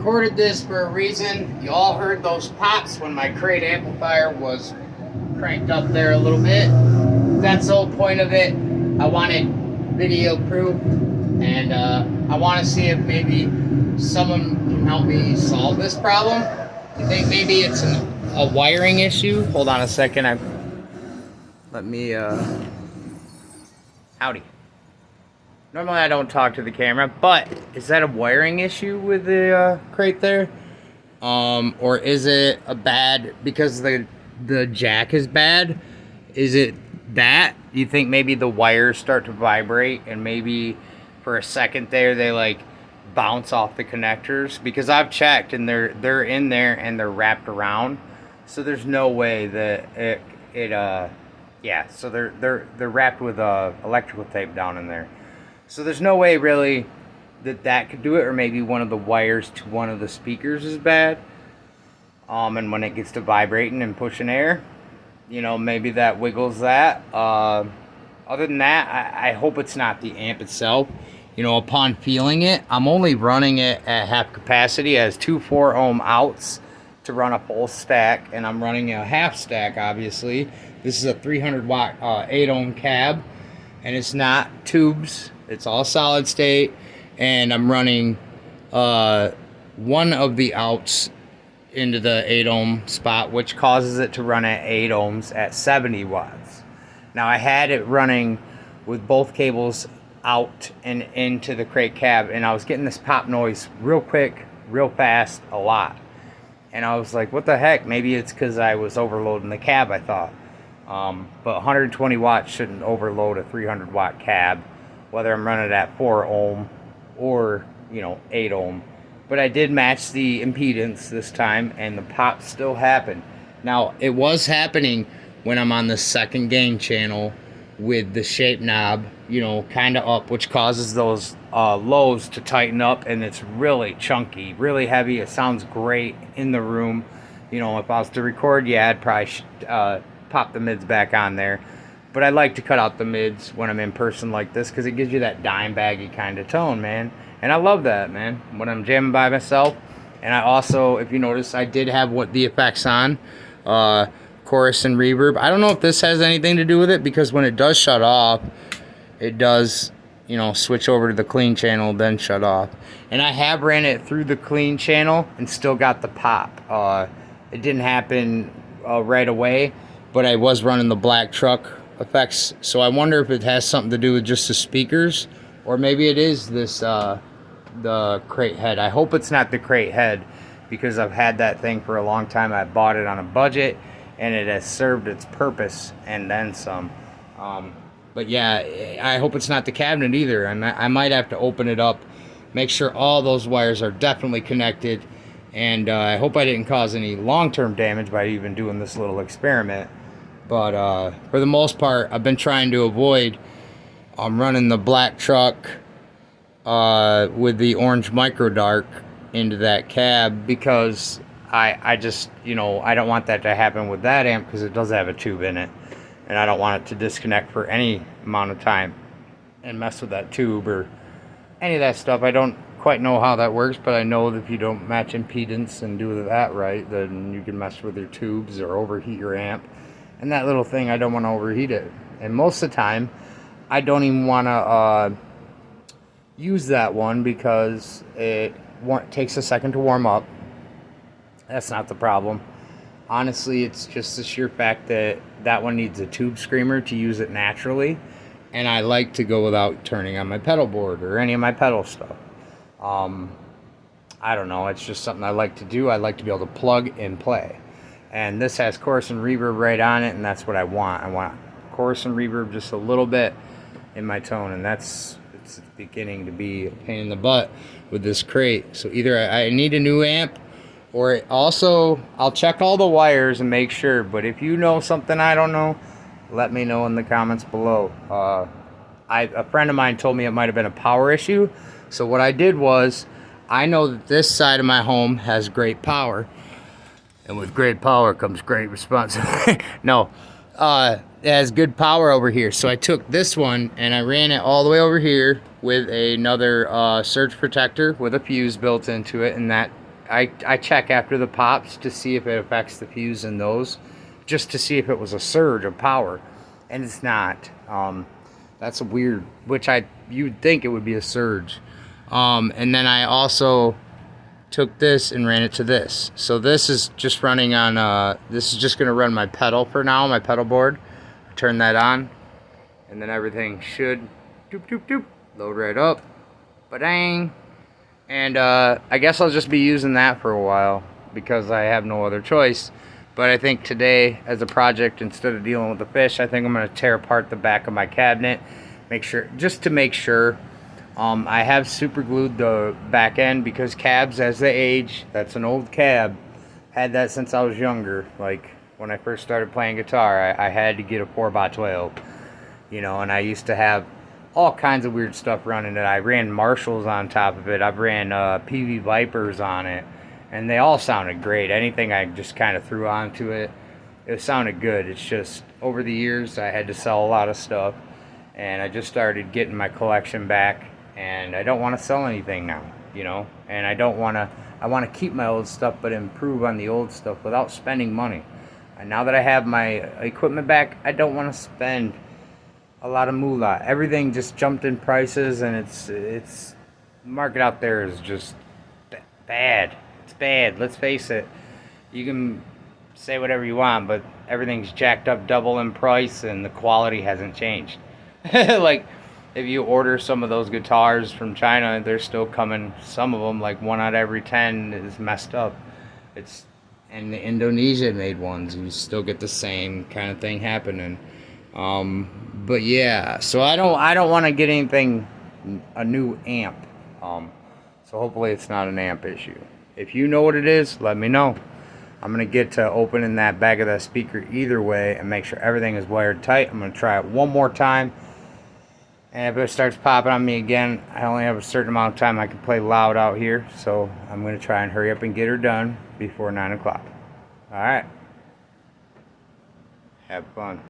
recorded this for a reason. You all heard those pops when my crate amplifier was cranked up there a little bit. That's the whole point of it. I wanted video proof, and I want to see if maybe someone can help me solve this problem. You think maybe it's a wiring issue? Hold on a second. Howdy. Normally I don't talk to the camera, but is that a wiring issue with the crate there? Or is it a bad, because the jack is bad? Is it that? You think maybe the wires start to vibrate and maybe for a second there they like bounce off the connectors? Because I've checked and they're in there and they're wrapped around. So there's no way that it Yeah, so they're wrapped with electrical tape down in there. So there's no way really that could do it, or maybe one of the wires to one of the speakers is bad. And when it gets to vibrating and pushing air, maybe that wiggles that. Other than that, I hope it's not the amp itself. Upon feeling it, I'm only running it at half capacity as 2 4-ohm outs to run a full stack, and I'm running a half stack, obviously. This is a 300 watt 8-ohm cab, and it's not tubes. It's all solid state, and I'm running one of the outs into the 8-ohm spot, which causes it to run at 8 ohms at 70 watts. Now, I had it running with both cables out and into the crate cab, and I was getting this pop noise real quick, real fast, a lot. And I was like, what the heck? Maybe it's because I was overloading the cab, I thought. But 120 watts shouldn't overload a 300 watt cab, whether I'm running it at 4 ohm or 8 ohm. But I did match the impedance this time, and the pop still happened. Now, it was happening when I'm on the second gain channel with the shape knob, kind of up, which causes those lows to tighten up, and it's really chunky, really heavy. It sounds great in the room. If I was to record, yeah, I'd probably pop the mids back on there. But I like to cut out the mids when I'm in person like this, because it gives you that dime baggy kind of tone, man. And I love that, man, when I'm jamming by myself. And I also, if you notice, I did have the effects on, chorus and reverb. I don't know if this has anything to do with it, because when it does shut off, it does, switch over to the clean channel, then shut off. And I have ran it through the clean channel and still got the pop. It didn't happen right away, but I was running the black truck effects. So I wonder if it has something to do with just the speakers, or maybe it is this the crate head. I hope it's not the crate head, because I've had that thing for a long time. I bought it on a budget, and it has served its purpose and then some. But yeah, I hope it's not the cabinet either. I might have to open it up, make sure all those wires are definitely connected, and I hope I didn't cause any long-term damage by even doing this little experiment. But for the most part, I've been trying to avoid running the black truck with the orange micro dark into that cab, because I just, I don't want that to happen with that amp, because it does have a tube in it, and I don't want it to disconnect for any amount of time and mess with that tube or any of that stuff. I don't quite know how that works, but I know that if you don't match impedance and do that right, then you can mess with your tubes or overheat your amp. And that little thing, I don't want to overheat it. And most of the time, I don't even want to use that one, because it takes a second to warm up. That's not the problem. Honestly, it's just the sheer fact that that one needs a tube screamer to use it naturally, and I like to go without turning on my pedal board or any of my pedal stuff. I don't know, it's just something I like to do. I like to be able to plug and play. And this has chorus and reverb right on it, and that's what I want. I want chorus and reverb just a little bit in my tone, and it's beginning to be a pain in the butt with this crate. So either I need a new amp, or also I'll check all the wires and make sure. But if you know something I don't know, let me know in the comments below. A friend of mine told me it might have been a power issue. So what I did was, I know that this side of my home has great power, and with great power comes great responsibility. No, it has good power over here. So I took this one and I ran it all the way over here with another surge protector with a fuse built into it, and that I check after the pops to see if it affects the fuse in those, just to see if it was a surge of power, and it's not. That's a weird, which you'd think it would be a surge. And then I also took this and ran it to this. So this is just running on, this is just gonna run my pedal for now, my pedal board. Turn that on, and then everything should doop doop doop load right up. Ba-dang. And I guess I'll just be using that for a while, because I have no other choice. But I think today, as a project, instead of dealing with the fish, I think I'm going to tear apart the back of my cabinet, just to make sure. I have super glued the back end, because cabs, as they age, that's an old cab, had that since I was younger, like when I first started playing guitar, I had to get a 4x12, you know, and I used to have all kinds of weird stuff running it. I ran Marshalls on top of it. I ran PV Vipers on it, and they all sounded great. Anything I just kind of threw onto it, it sounded good. It's just over the years I had to sell a lot of stuff, and I just started getting my collection back, and I don't want to sell anything now, you know, and I want to keep my old stuff but improve on the old stuff without spending money. And now that I have my equipment back, I don't want to spend a lot of moolah. Everything just jumped in prices, and it's the market out there is just bad. It's bad. Let's face it. You can say whatever you want, but everything's jacked up double in price, and the quality hasn't changed. Like, if you order some of those guitars from China, they're still coming. Some of them, like 1 out of every 10, is messed up. And the Indonesia made ones, you still get the same kind of thing happening. But yeah, so I don't want to get anything, a new amp. So hopefully it's not an amp issue. If you know what it is, let me know. I'm gonna get to opening that back of that speaker either way and make sure everything is wired tight. I'm gonna try it one more time. And if it starts popping on me again, I only have a certain amount of time I can play loud out here. So I'm going to try and hurry up and get her done before 9 o'clock. Alright. Have fun.